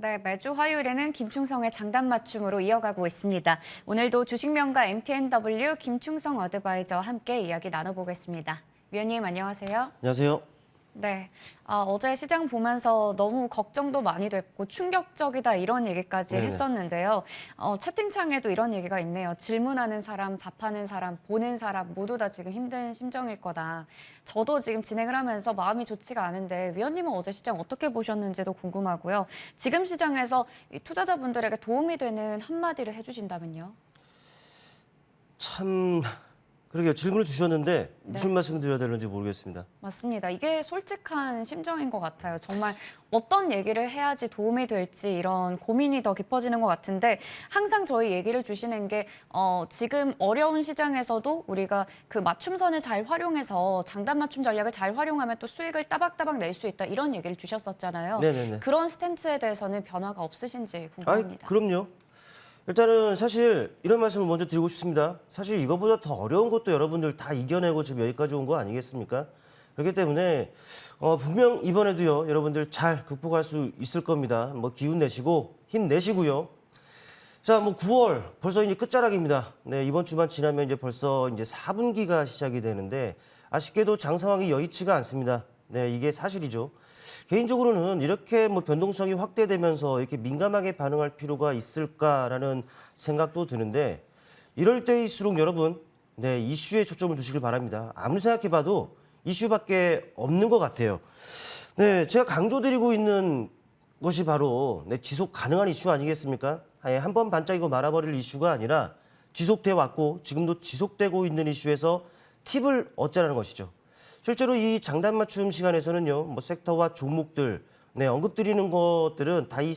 네, 매주 화요일에는 김충성의 장단 맞춤으로 이어가고 있습니다. 오늘도 주식명가 MTNW 김충성 어드바이저와 함께 이야기 나눠보겠습니다. 위원님 안녕하세요. 안녕하세요. 네, 어제 시장 보면서 너무 걱정도 많이 됐고 충격적이다 이런 얘기까지 네네. 했었는데요. 채팅창에도 이런 얘기가 있네요. 질문하는 사람, 답하는 사람, 보는 사람 모두 다 지금 힘든 심정일 거다. 저도 지금 진행을 하면서 마음이 좋지가 않은데 위원님은 어제 시장 어떻게 보셨는지도 궁금하고요. 지금 시장에서 이 투자자분들에게 도움이 되는 한마디를 해주신다면요. 참 그러게요. 질문을 주셨는데 무슨 네. 말씀 드려야 되는지 모르겠습니다. 맞습니다. 이게 솔직한 심정인 것 같아요. 정말 어떤 얘기를 해야지 도움이 될지 이런 고민이 더 깊어지는 것 같은데 항상 저희 얘기를 주시는 게 지금 어려운 시장에서도 우리가 그 맞춤선을 잘 활용해서 장단 맞춤 전략을 잘 활용하면 또 수익을 따박따박 낼 수 있다 이런 얘기를 주셨었잖아요. 네네네. 그런 스탠스에 대해서는 변화가 없으신지 아이, 궁금합니다. 그럼요. 일단은 사실 이런 말씀을 먼저 드리고 싶습니다. 사실 이거보다 더 어려운 것도 여러분들 다 이겨내고 지금 여기까지 온 거 아니겠습니까? 그렇기 때문에 분명 이번에도요. 여러분들 잘 극복할 수 있을 겁니다. 뭐 기운 내시고 힘 내시고요. 자, 뭐 9월 벌써 이제 끝자락입니다. 네, 이번 주만 지나면 이제 벌써 이제 4분기가 시작이 되는데 아쉽게도 장 상황이 여의치가 않습니다. 네, 이게 사실이죠. 개인적으로는 이렇게 뭐 변동성이 확대되면서 이렇게 민감하게 반응할 필요가 있을까라는 생각도 드는데 이럴 때일수록 여러분, 네, 이슈에 초점을 두시길 바랍니다. 아무리 생각해봐도 이슈밖에 없는 것 같아요. 네, 제가 강조드리고 있는 것이 바로 지속 가능한 이슈 아니겠습니까? 한 번 반짝이고 말아버릴 이슈가 아니라 지속돼 왔고 지금도 지속되고 있는 이슈에서 팁을 얻자라는 것이죠. 실제로 이 장단 맞춤 시간에서는요, 뭐 섹터와 종목들 언급드리는 것들은 다 이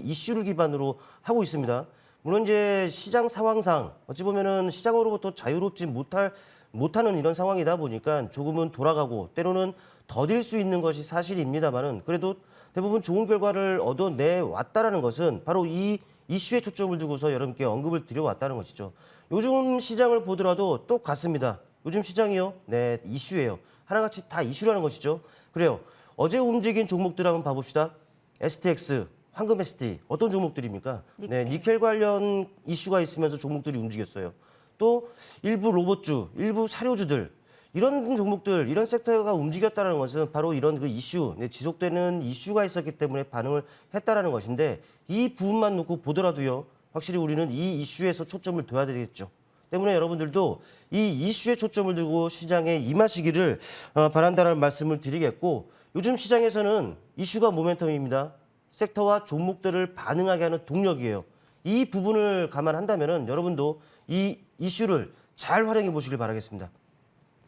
이슈를 기반으로 하고 있습니다. 물론 이제 시장 상황상 어찌 보면은 시장으로부터 자유롭지 못하는 이런 상황이다 보니까 조금은 돌아가고 때로는 더딜 수 있는 것이 사실입니다만은 그래도 대부분 좋은 결과를 얻어내 왔다라는 것은 바로 이 이슈에 초점을 두고서 여러분께 언급을 드려왔다는 것이죠. 요즘 시장을 보더라도 똑같습니다. 요즘 시장이요, 네, 이슈예요. 하나같이 다 이슈라는 것이죠. 그래요. 어제 움직인 종목들 한번 봐봅시다. STX, 황금 ST 어떤 종목들입니까? 네, 니켈 관련 이슈가 있으면서 종목들이 움직였어요. 또 일부 로봇주, 일부 사료주들 이런 종목들, 이런 섹터가 움직였다는 것은 바로 이런 그 이슈, 지속되는 이슈가 있었기 때문에 반응을 했다라는 것인데 이 부분만 놓고 보더라도요, 확실히 우리는 이 이슈에서 초점을 둬야 되겠죠. 때문에 여러분들도 이 이슈에 초점을 두고 시장에 임하시기를 바란다는 말씀을 드리겠고 요즘 시장에서는 이슈가 모멘텀입니다. 섹터와 종목들을 반응하게 하는 동력이에요. 이 부분을 감안한다면 여러분도 이 이슈를 잘 활용해 보시길 바라겠습니다.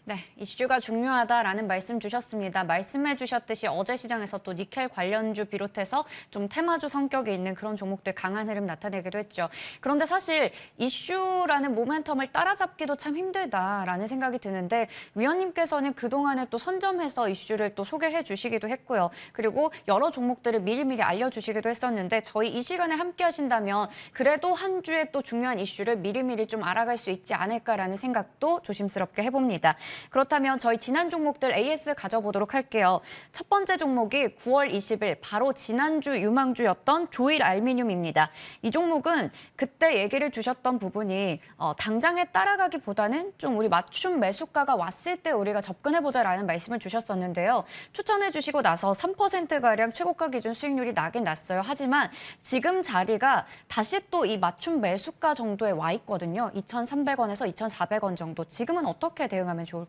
네, 이슈가 중요하다라는 말씀 주셨습니다. 말씀해 주셨듯이 어제 시장에서 또 니켈 관련주 비롯해서 좀 테마주 성격이 있는 그런 종목들 강한 흐름 나타내기도 했죠. 그런데 사실 이슈라는 모멘텀을 따라잡기도 참 힘들다라는 생각이 드는데 위원님께서는 그동안에 또 선점해서 이슈를 또 소개해 주시기도 했고요. 그리고 여러 종목들을 미리미리 알려주시기도 했었는데 저희 이 시간에 함께 하신다면 그래도 한 주에 또 중요한 이슈를 미리미리 좀 알아갈 수 있지 않을까라는 생각도 조심스럽게 해봅니다. 그렇다면 저희 지난 종목들 AS 가져보도록 할게요. 첫 번째 종목이 9월 20일 바로 지난주 유망주였던 조일 알미늄입니다. 이 종목은 그때 얘기를 주셨던 부분이 당장에 따라가기보다는 좀 우리 맞춤 매수가가 왔을 때 우리가 접근해보자라는 말씀을 주셨었는데요. 추천해 주시고 나서 3%가량 최고가 기준 수익률이 나긴 났어요. 하지만 지금 자리가 다시 또 이 맞춤 매수가 정도에 와 있거든요. 2,300원에서 2,400원 정도. 지금은 어떻게 대응하면 좋을까요?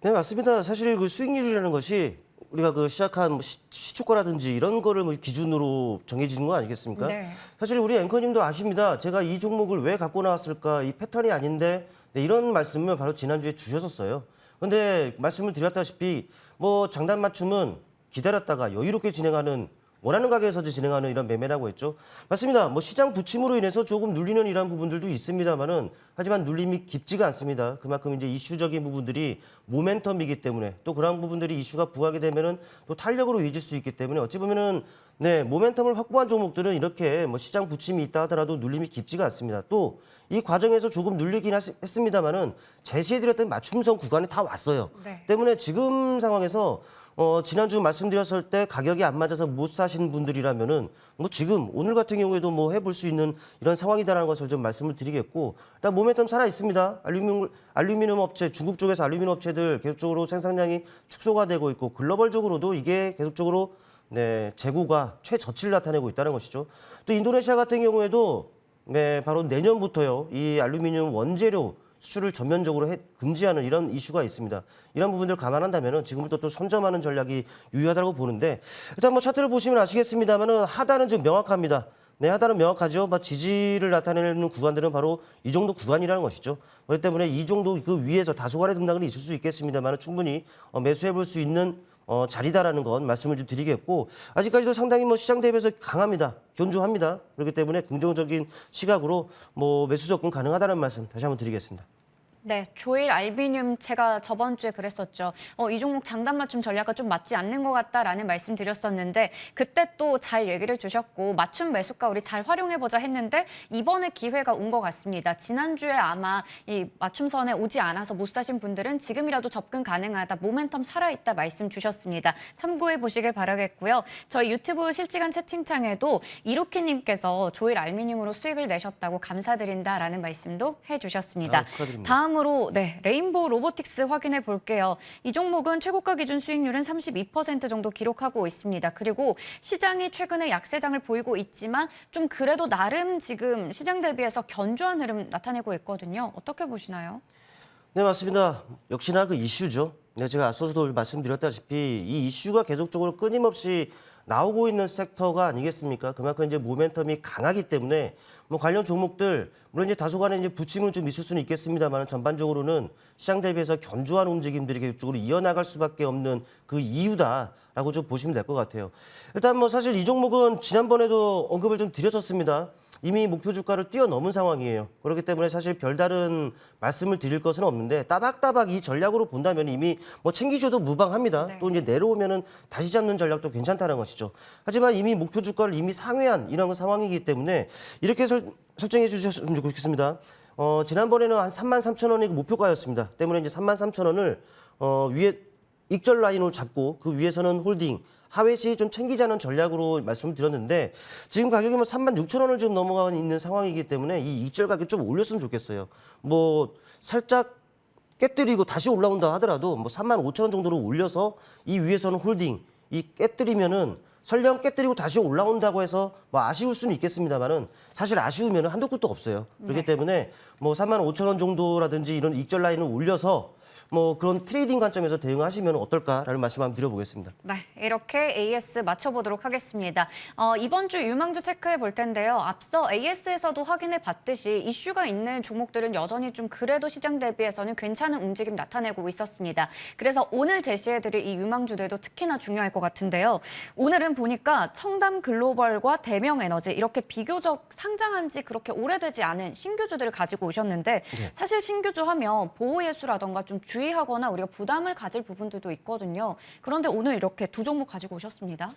네, 맞습니다. 사실 그 수익률이라는 것이 우리가 그 시작한 뭐 시초가라든지 이런 거를 뭐 기준으로 정해지는 거 아니겠습니까? 네. 사실 우리 앵커님도 아십니다. 제가 이 종목을 왜 갖고 나왔을까? 이 패턴이 아닌데 이런 말씀을 바로 지난주에 주셨었어요. 그런데 말씀을 드렸다시피 뭐 장단 맞춤은 기다렸다가 여유롭게 진행하는 원하는 가격에서 진행하는 이런 매매라고 했죠. 맞습니다. 뭐 시장 부침으로 인해서 조금 눌리는 이런 부분들도 있습니다만은 하지만 눌림이 깊지가 않습니다. 그만큼 이제 이슈적인 부분들이 모멘텀이기 때문에 또 그런 부분들이 이슈가 부각이 되면은 또 탄력으로 이어질 수 있기 때문에 어찌 보면은 모멘텀을 확보한 종목들은 이렇게 뭐 시장 부침이 있다 하더라도 눌림이 깊지가 않습니다. 또 이 과정에서 조금 눌리긴 했습니다만은 제시해드렸던 맞춤성 구간이 다 왔어요. 네. 때문에 지금 상황에서 지난주 말씀드렸을 때 가격이 안 맞아서 못 사신 분들이라면은 뭐 지금 오늘 같은 경우에도 뭐 해볼 수 있는 이런 상황이다라는 것을 좀 말씀을 드리겠고, 일단 모멘텀 살아 있습니다. 알루미늄 업체, 중국 쪽에서 알루미늄 업체들 계속적으로 생산량이 축소가 되고 있고, 글로벌적으로도 이게 계속적으로 재고가 최저치를 나타내고 있다는 것이죠. 또 인도네시아 같은 경우에도 바로 내년부터요, 이 알루미늄 원재료 수출을 전면적으로 금지하는 이런 이슈가 있습니다. 이런 부분들 감안한다면 지금부터 또 선점하는 전략이 유효하다고 보는데, 일단 뭐 차트를 보시면 아시겠습니다만은 하단은 좀 명확합니다. 하단은 명확하죠. 지지를 나타내는 구간들은 바로 이 정도 구간이라는 것이죠. 그렇기 때문에 이 정도 그 위에서 다소간의 등락은 있을 수 있겠습니다만 충분히 매수해 볼 수 있는 자리다라는 건 말씀을 좀 드리겠고, 아직까지도 상당히 뭐 시장 대비해서 강합니다. 견조합니다. 그렇기 때문에 긍정적인 시각으로 뭐 매수 접근 가능하다는 말씀 다시 한번 드리겠습니다. 네, 조일 알비늄 제가 저번 주에 그랬었죠. 이 종목 장단 맞춤 전략과 좀 맞지 않는 것 같다라는 말씀 드렸었는데 그때 또 잘 얘기를 주셨고 맞춤 매수가 우리 잘 활용해보자 했는데 이번에 기회가 온 것 같습니다. 지난주에 아마 이 맞춤선에 오지 않아서 못 사신 분들은 지금이라도 접근 가능하다, 모멘텀 살아있다 말씀 주셨습니다. 참고해 보시길 바라겠고요. 저희 유튜브 실시간 채팅창에도 이로키님께서 조일 알미늄으로 수익을 내셨다고 감사드린다라는 말씀도 해주셨습니다. 축하드립니다. 다음으로 레인보우 로보틱스 확인해 볼게요. 이 종목은 최고가 기준 수익률은 32% 정도 기록하고 있습니다. 그리고 시장이 최근에 약세장을 보이고 있지만 좀 그래도 나름 지금 시장 대비해서 견조한 흐름 나타내고 있거든요. 어떻게 보시나요? 네, 맞습니다. 역시나 그 이슈죠. 제가 앞서서도 말씀드렸다시피 이 이슈가 계속적으로 끊임없이 나오고 있는 섹터가 아니겠습니까? 그만큼 이제 모멘텀이 강하기 때문에 뭐 관련 종목들 물론 이제 다소간의 이제 부침은 좀 있을 수는 있겠습니다만 전반적으로는 시장 대비해서 견조한 움직임들이 계속적으로 이어나갈 수밖에 없는 그 이유다라고 좀 보시면 될 것 같아요. 일단 뭐 사실 이 종목은 지난번에도 언급을 좀 드렸었습니다. 이미 목표 주가를 뛰어넘은 상황이에요. 그렇기 때문에 사실 별다른 말씀을 드릴 것은 없는데 따박따박 이 전략으로 본다면 이미 뭐 챙기셔도 무방합니다. 네. 또 이제 내려오면은 다시 잡는 전략도 괜찮다는 것이죠. 하지만 이미 목표 주가를 이미 상회한 이런 상황이기 때문에 이렇게 설정해 주셨으면 좋겠습니다. 지난번에는 한 33,000원이 그 목표가였습니다. 때문에 이제 33,000원을 위에 익절 라인을 잡고 그 위에서는 홀딩, 하회시 좀 챙기자는 전략으로 말씀을 드렸는데 지금 가격이 뭐 36,000원을 지금 넘어가 있는 상황이기 때문에 이 익절 가격 좀 올렸으면 좋겠어요. 뭐 살짝 깨뜨리고 다시 올라온다 하더라도 뭐 35,000원 정도로 올려서 이 위에서는 홀딩, 이 깨뜨리면은 설령 깨뜨리고 다시 올라온다고 해서 뭐 아쉬울 수는 있겠습니다만은 사실 아쉬우면은 한도 끝도 없어요. 그렇기 때문에 뭐 35,000원 정도라든지 이런 익절 라인을 올려서 뭐 그런 트레이딩 관점에서 대응하시면 어떨까라는 말씀 한번 드려보겠습니다. 네, 이렇게 AS 맞춰보도록 하겠습니다. 이번 주 유망주 체크해 볼 텐데요. 앞서 AS에서도 확인해 봤듯이 이슈가 있는 종목들은 여전히 좀 그래도 시장 대비해서는 괜찮은 움직임 나타내고 있었습니다. 그래서 오늘 제시해드릴 이 유망주들도 특히나 중요할 것 같은데요. 오늘은 보니까 청담 글로벌과 대명에너지 이렇게 비교적 상장한 지 그렇게 오래되지 않은 신규주들을 가지고 오셨는데 사실 신규주 하면 보호예수라던가 좀 주의하거나 우리가 부담을 가질 부분들도 있거든요. 그런데 오늘 이렇게 두 종목 가지고 오셨습니다.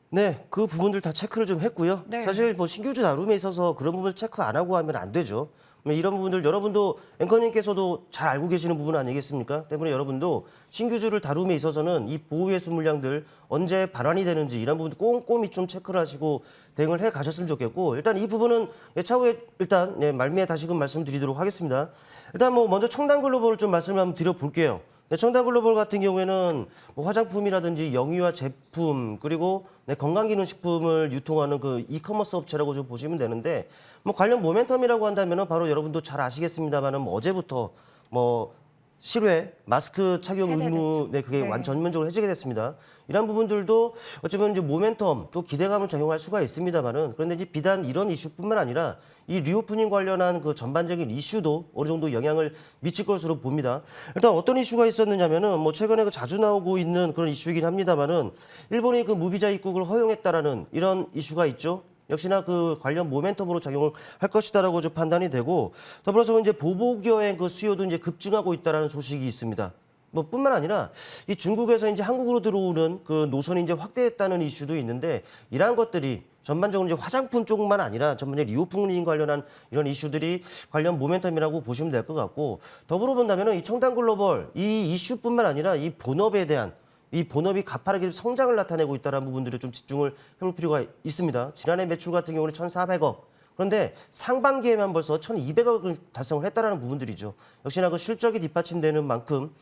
네, 그 부분들 다 체크를 좀 했고요. 네. 사실 뭐 신규주 다룸에 있어서 그런 부분을 체크 안 하고 하면 안 되죠. 이런 부분들 여러분도 앵커님께서도 잘 알고 계시는 부분 아니겠습니까? 때문에 여러분도 신규주를 다룸에 있어서는 이 보호예수 물량들 언제 반환이 되는지 이런 부분도 꼼꼼히 좀 체크를 하시고 대응을 해 가셨으면 좋겠고 일단 이 부분은 차후에 일단 말미에 다시금 말씀드리도록 하겠습니다. 일단 뭐 먼저 청담 글로벌을 좀 말씀을 한번 드려볼게요. 청담 글로벌 같은 경우에는 뭐 화장품이라든지 영유아 제품 그리고 건강기능식품을 유통하는 그 이커머스 업체라고 좀 보시면 되는데 뭐 관련 모멘텀이라고 한다면은 바로 여러분도 잘 아시겠습니다만은 뭐 어제부터 뭐 실외 마스크 착용 의무 그게 전면적으로 해제가 됐습니다. 이런 부분들도 어쩌면 이제 모멘텀 또 기대감을 적용할 수가 있습니다만은 그런데 이제 비단 이런 이슈뿐만 아니라 이 리오프닝 관련한 그 전반적인 이슈도 어느 정도 영향을 미칠 것으로 봅니다. 일단 어떤 이슈가 있었느냐면은 뭐 최근에 그 자주 나오고 있는 그런 이슈이긴 합니다만은 일본이 그 무비자 입국을 허용했다라는 이런 이슈가 있죠. 역시나 그 관련 모멘텀으로 작용을 할 것이다라고 좀 판단이 되고 더불어서 이제 보복 여행 그 수요도 이제 급증하고 있다라는 소식이 있습니다. 뭐 뿐만 아니라 이 중국에서 이제 한국으로 들어오는 그 노선이 이제 확대했다는 이슈도 있는데 이러한 것들이 전반적으로 이제 화장품 쪽만 아니라 전반적으로 리오프닝 관련한 이런 이슈들이 관련 모멘텀이라고 보시면 될 것 같고 더불어 본다면은 이 청담 글로벌 이 이슈뿐만 아니라 이 본업에 대한 이 본업이 가파르게 성장을 나타내고 있다는 부분들에 좀 집중을 해볼 필요가 있습니다. 지난해 매출 같은 경우는 1,400억. 그런데 상반기에만 벌써 1,200억을 달성을 했다는 부분들이죠. 역시나 그 실적이 뒷받침되는 만큼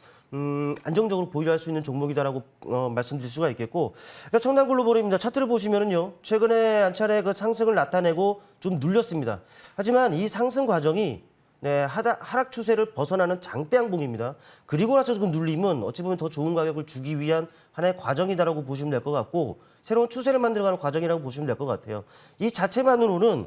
안정적으로 보유할 수 있는 종목이다라고 말씀드릴 수가 있겠고, 그러니까 청담글로벌입니다. 차트를 보시면은요, 최근에 한 차례 그 상승을 나타내고 좀 눌렸습니다. 하지만 이 상승 과정이 하락 추세를 벗어나는 장대 양봉입니다. 그리고 나서 지금 눌림은 어찌 보면 더 좋은 가격을 주기 위한 하나의 과정이다라고 보시면 될 것 같고, 새로운 추세를 만들어가는 과정이라고 보시면 될 것 같아요. 이 자체만으로는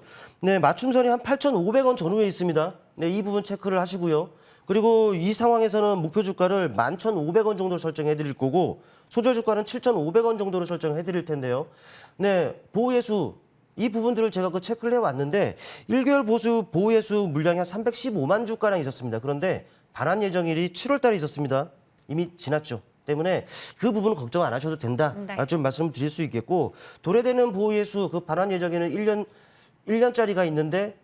맞춤선이 한 8,500원 전후에 있습니다. 이 부분 체크를 하시고요. 그리고 이 상황에서는 목표 주가를 11,500원 정도로 설정해 드릴 거고, 소절 주가는 7,500원 정도로 설정해 드릴 텐데요. 보호예수 이 부분들을 제가 그 체크를 해왔는데 1개월 보호예수 물량이 한 315만 주가량 있었습니다. 그런데 반환 예정일이 7월 달에 있었습니다. 이미 지났죠. 때문에 그 부분은 걱정 안 하셔도 된다. 네. 좀 말씀드릴 수 있겠고, 도래되는 보호예수 그 반환 예정에는 1년짜리가 있는데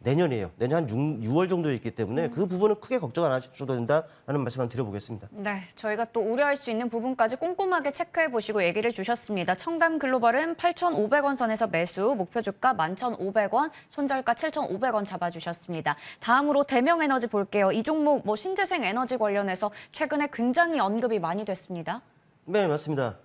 내년이에요. 내년 한 6월 정도에 있기 때문에 그 부분은 크게 걱정 안 하셔도 된다라는 말씀만 드려보겠습니다. 네, 저희가 또 우려할 수 있는 부분까지 꼼꼼하게 체크해 보시고 얘기를 주셨습니다. 청담글로벌은 8,500원 선에서 매수, 목표 주가 11,500원, 손절가 7,500원 잡아주셨습니다. 다음으로 대명에너지 볼게요. 이 종목 신재생 에너지 관련해서 최근에 굉장히 언급이 많이 됐습니다. 네, 맞습니다.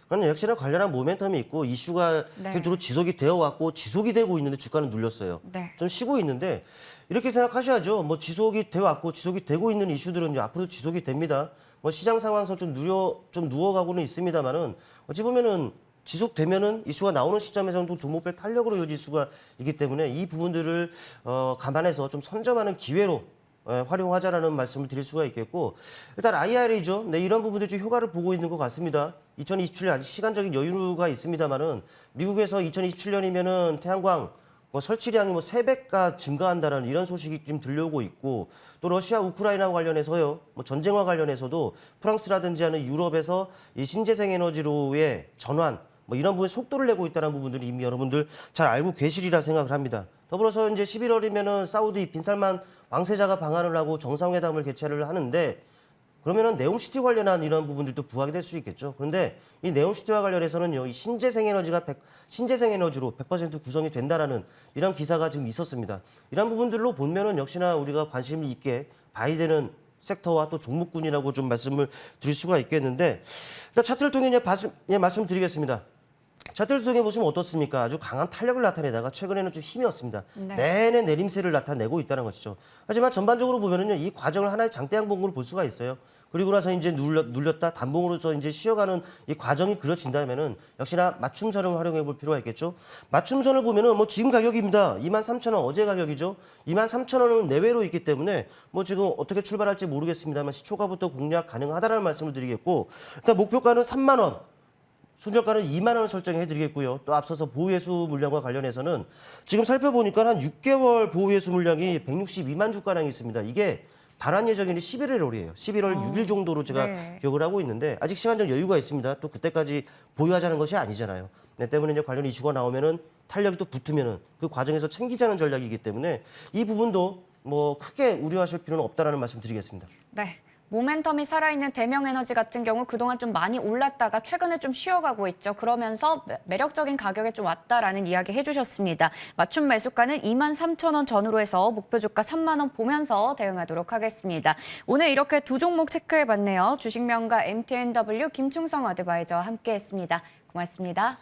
그건 역시나 관련한 모멘텀이 있고 이슈가 네. 계속적으로 지속이 되어 왔고 지속이 되고 있는데 주가는 눌렸어요. 네. 좀 쉬고 있는데 이렇게 생각하셔야죠. 지속이 되어 왔고 지속이 되고 있는 이슈들은 앞으로도 지속이 됩니다. 시장 상황에서 좀 누워가고는 있습니다만은 어찌 보면은 지속되면은 이슈가 나오는 시점에서는 또 종목별 탄력으로 이어질 수가 있기 때문에 이 부분들을 감안해서 좀 선점하는 기회로 활용하자라는 말씀을 드릴 수가 있겠고, 일단 IRA죠. 이런 부분들이 좀 효과를 보고 있는 것 같습니다. 2027년 아직 시간적인 여유가 있습니다만은 미국에서 2027년이면은 태양광 설치량이 3배가 증가한다는 이런 소식이 좀 들려오고 있고, 또 러시아 우크라이나 관련해서요, 전쟁과 관련해서도 프랑스라든지 하는 유럽에서 이 신재생 에너지로의 전환 이런 부분에 속도를 내고 있다는 부분들이 이미 여러분들 잘 알고 계시리라 생각을 합니다. 더불어서 이제 11월이면은 사우디 빈살만 왕세자가 방한을 하고 정상회담을 개최를 하는데, 그러면은 네옴시티 관련한 이런 부분들도 부각이 될 수 있겠죠. 그런데 이 네옴시티와 관련해서는요, 이 신재생 에너지로 100% 구성이 된다라는 이런 기사가 지금 있었습니다. 이런 부분들로 보면은 역시나 우리가 관심 있게 봐야 되는 섹터와 또 종목군이라고 좀 말씀을 드릴 수가 있겠는데, 일단 차트를 통해 말씀드리겠습니다. 차트를 통해 보시면 어떻습니까? 아주 강한 탄력을 나타내다가 최근에는 좀 힘이 없습니다. 네. 내내 내림세를 나타내고 있다는 것이죠. 하지만 전반적으로 보면은요, 이 과정을 하나의 장대 양봉으로 볼 수가 있어요. 그리고 나서 이제 눌렸다 단봉으로서 이제 쉬어가는 이 과정이 그려진다면은 역시나 맞춤선을 활용해 볼 필요가 있겠죠. 맞춤선을 보면은 지금 가격입니다. 23,000원 어제 가격이죠. 23,000원은 내외로 있기 때문에 지금 어떻게 출발할지 모르겠습니다만 시초가부터 공략 가능하다라는 말씀을 드리겠고, 일단 목표가는 3만 원. 손절가는 2만 원을 설정해 드리겠고요. 또 앞서서 보호예수 물량과 관련해서는 지금 살펴보니까 한 6개월 보호예수 물량이 162만 주가량이 있습니다. 이게 반환 예정일이 11월이에요. 11월 6일 정도로 제가 네. 기억을 하고 있는데 아직 시간적 여유가 있습니다. 또 그때까지 보유하자는 것이 아니잖아요. 때문에 이제 관련 이슈가 나오면은 탄력이 또 붙으면은 그 과정에서 챙기자는 전략이기 때문에 이 부분도 크게 우려하실 필요는 없다라는 말씀 드리겠습니다. 네. 모멘텀이 살아있는 대명에너지 같은 경우 그동안 좀 많이 올랐다가 최근에 좀 쉬어가고 있죠. 그러면서 매력적인 가격에 좀 왔다라는 이야기 해주셨습니다. 맞춤 매수가는 23,000원 전후로 해서 목표 주가 3만 원 보면서 대응하도록 하겠습니다. 오늘 이렇게 두 종목 체크해봤네요. 주식명가 MTNW 김충성 어드바이저와 함께했습니다. 고맙습니다.